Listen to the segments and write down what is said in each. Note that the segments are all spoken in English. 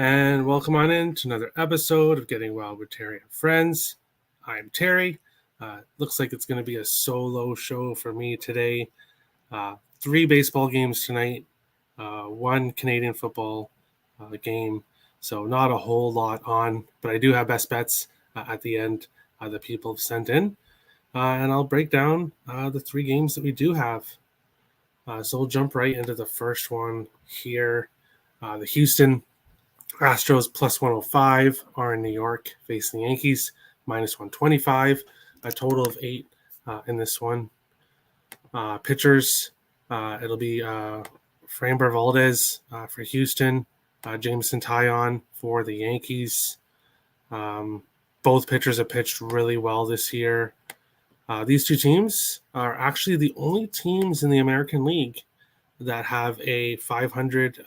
And welcome on in to another episode of Getting Wild with Terry and Friends. I'm Terry. Looks like it's going to be a solo show for me today. 3 baseball games tonight, 1 Canadian football game. So not a whole lot on, but I do have best bets at the end that people have sent in. And I'll break down the 3 games that we do have. So we'll jump right into the first one here. The Houston Astros plus 105 are in New York facing the Yankees minus 125, a total of 8 in this one. Pitchers, it'll be Framber Valdez for Houston, Jameson Taillon for the Yankees. Both pitchers have pitched really well this year. These 2 teams are actually the only teams in the American League that have a 500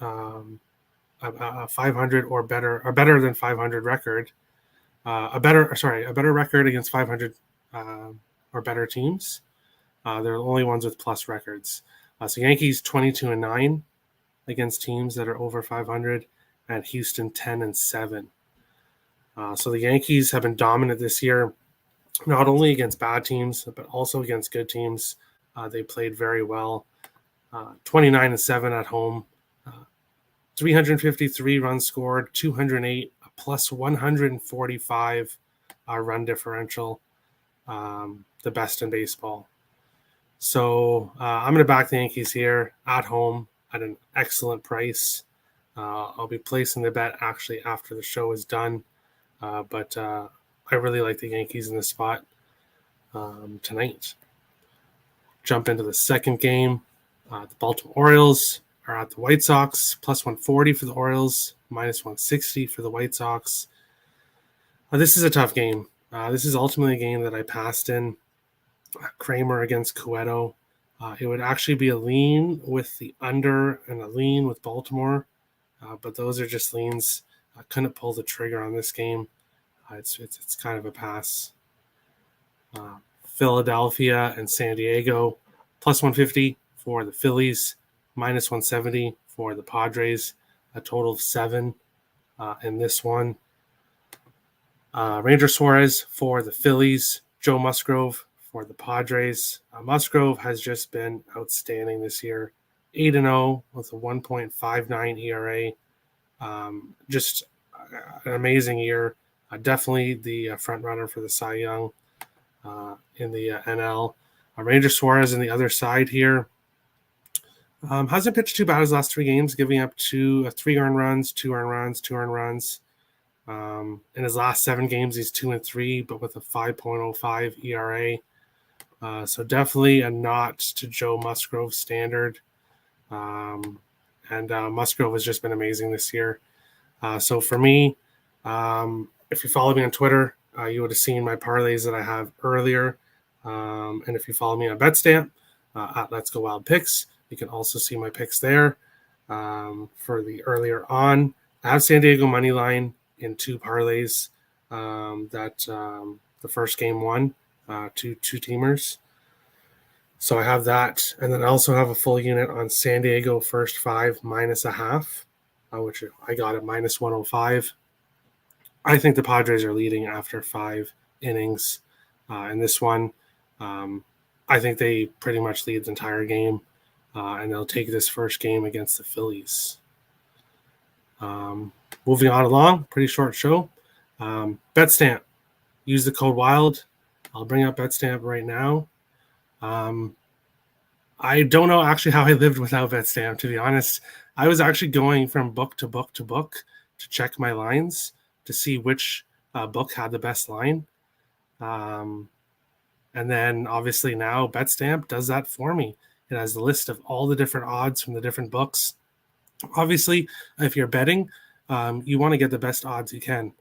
500 or better than 500 record, a better record against 500 or better teams. They're the only ones with plus records. So Yankees 22-9 against teams that are over 500, and Houston 10-7. So the Yankees have been dominant this year, not only against bad teams but also against good teams. They played very well. 29-7 at home. 353 runs scored, 208, a plus 145 run differential, the best in baseball. So I'm going to back the Yankees here at home at an excellent price. I'll be placing the bet actually after the show is done, but I really like the Yankees in this spot tonight. Jump into the second game. The Baltimore Orioles are at the White Sox, plus 140 for the Orioles, minus 160 for the White Sox. This is a tough game. This is ultimately a game that I passed in. Kramer against Cueto. It would actually be a lean with the under and a lean with Baltimore, but those are just leans. I couldn't pull the trigger on this game. It's kind of a pass. Philadelphia and San Diego, plus 150 for the Phillies, minus 170 for the Padres, a total of 7 in this one. Ranger Suarez for the Phillies, Joe Musgrove for the Padres. Musgrove has just been outstanding this year, 8-0 with a 1.59 ERA. Just an amazing year. Definitely the front runner for the Cy Young in the NL. Ranger Suarez on the other side here. Hasn't pitched too bad his last 3 games, giving up 3 earned runs, 2 earned runs, 2 earned runs. In his last 7 games, he's 2-3, but with a 5.05 ERA. So definitely a notch to Joe Musgrove standard. And Musgrove has just been amazing this year. So for me, if you follow me on Twitter, you would have seen my parlays that I have earlier. And if you follow me on betstamp at Let's Go Wild Picks, you can also see my picks there for the earlier on. I have San Diego money line in 2 parlays that the first game won, 2 teamers. So I have that, and then I also have a full unit on San Diego first 5 minus a half, which I got at minus 105. I think the Padres are leading after 5 innings in this one. I think they pretty much lead the entire game. And they'll take this first game against the Phillies. Moving on along, pretty short show. Betstamp. Use the code WILD. I'll bring up Betstamp right now. I don't know actually how I lived without Betstamp, to be honest. I was actually going from book to book to book to check my lines to see which book had the best line. And then obviously now Betstamp does that for me. It has the list of all the different odds from the different books. Obviously, if you're betting, you want to get the best odds you can.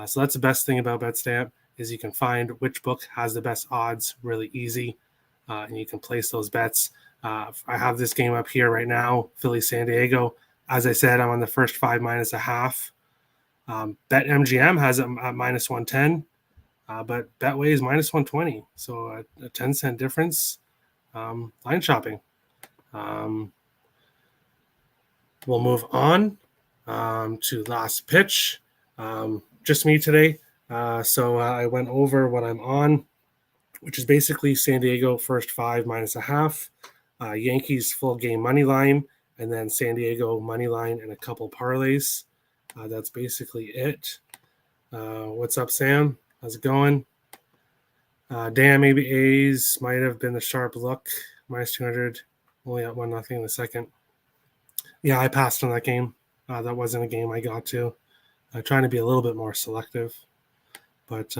So that's the best thing about Betstamp is you can find which book has the best odds really easy, and you can place those bets. I have this game up here right now, Philly San Diego. As I said, I'm on the first 5 minus a half. BetMGM has it at minus 110, but Betway is minus 120. So a 10-cent difference. Line shopping. We'll move on. to last pitch. Just me today. So I went over what I'm on, which is basically San Diego first 5 minus a half, Yankees full game money line, and then San Diego money line and a couple parlays. That's basically it. What's up, Sam? How's it going? Dan, maybe A's might have been the sharp look. Minus 200, only at 1-0 in the second. Yeah, I passed on that game. That wasn't a game I got to. Trying to be a little bit more selective. But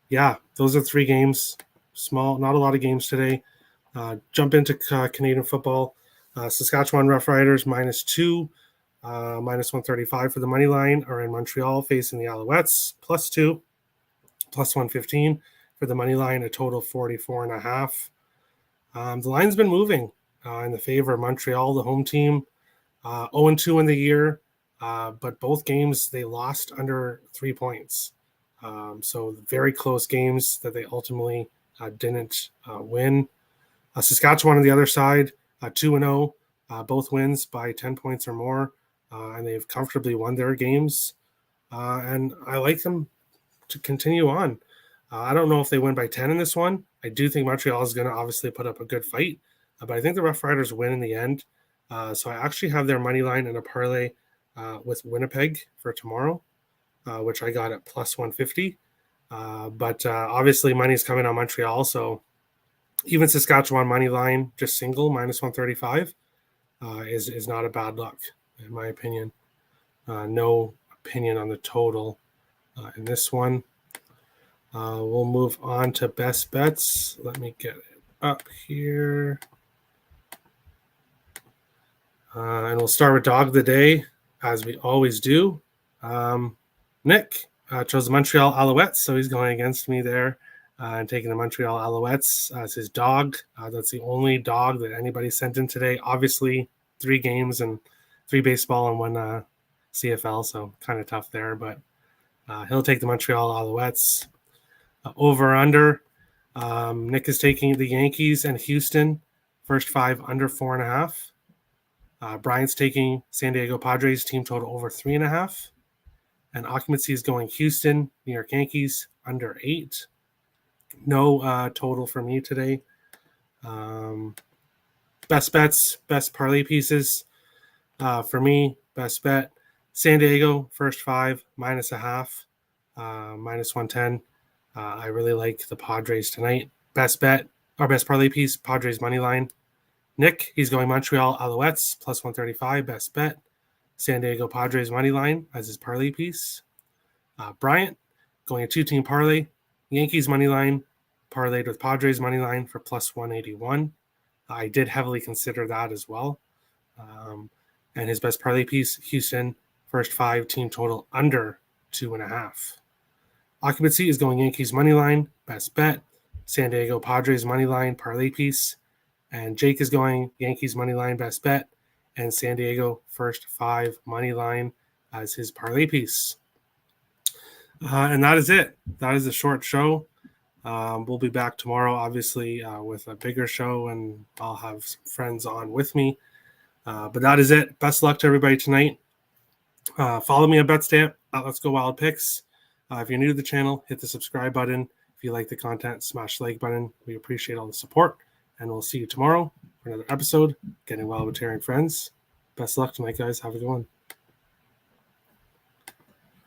yeah, those are 3 games. Small, not a lot of games today. Jump into Canadian football. Saskatchewan Roughriders -2, -135 for the money line are in Montreal facing the Alouettes, +2, +115 for the money line, a total 44.5. The line's been moving in the favor of Montreal, the home team. 0-2 in the year, but both games they lost under 3 points. So very close games that they ultimately didn't win. Saskatchewan on the other side, 2-0, both wins by 10 points or more, and they've comfortably won their games. And I like them to continue on. I don't know if they win by 10 in this one. I do think Montreal is going to obviously put up a good fight, but I think the Rough Riders win in the end. So I actually have their money line in a parlay with Winnipeg for tomorrow, which I got at +150. But obviously money's coming on Montreal, so even Saskatchewan money line, just single, -135, is not a bad look, in my opinion. No opinion on the total in this one. We'll move on to best bets. Let me get it up here. And we'll start with dog of the day, as we always do. Nick chose the Montreal Alouettes, so he's going against me there and taking the Montreal Alouettes as his dog. That's the only dog that anybody sent in today. Obviously, 3 games and 3 baseball and 1 CFL, so kind of tough there. But he'll take the Montreal Alouettes. Over under, Nick is taking the Yankees and Houston, first 5 under 4.5. Brian's taking San Diego Padres team total over 3.5. And occupancy is going Houston, New York Yankees under 8. No total for me today. Best bets, best parlay pieces. For me, best bet, San Diego, first 5, -0.5, -110. I really like the Padres tonight. Best bet, our best parlay piece, Padres money line. Nick, he's going Montreal Alouettes, +135, best bet. San Diego Padres money line as his parlay piece. Bryant, going a 2-team parlay. Yankees money line, parlayed with Padres money line for +181. I did heavily consider that as well. And his best parlay piece, Houston, first 5 team total under 2.5. Occupancy is going Yankees money line, best bet. San Diego Padres money line, parlay piece. And Jake is going Yankees money line, best bet. And San Diego first 5 money line as his parlay piece. And that is it. That is a short show. We'll be back tomorrow, obviously, with a bigger show, and I'll have some friends on with me. But that is it. Best luck to everybody tonight. Follow me on betstamp. Let's Go Wild Picks. If you're new to the channel, hit the subscribe button. If you like the content, smash the like button. We appreciate all the support. And we'll see you tomorrow for another episode. Getting Wild with Terry and Friends. Best luck tonight, guys. Have a good one.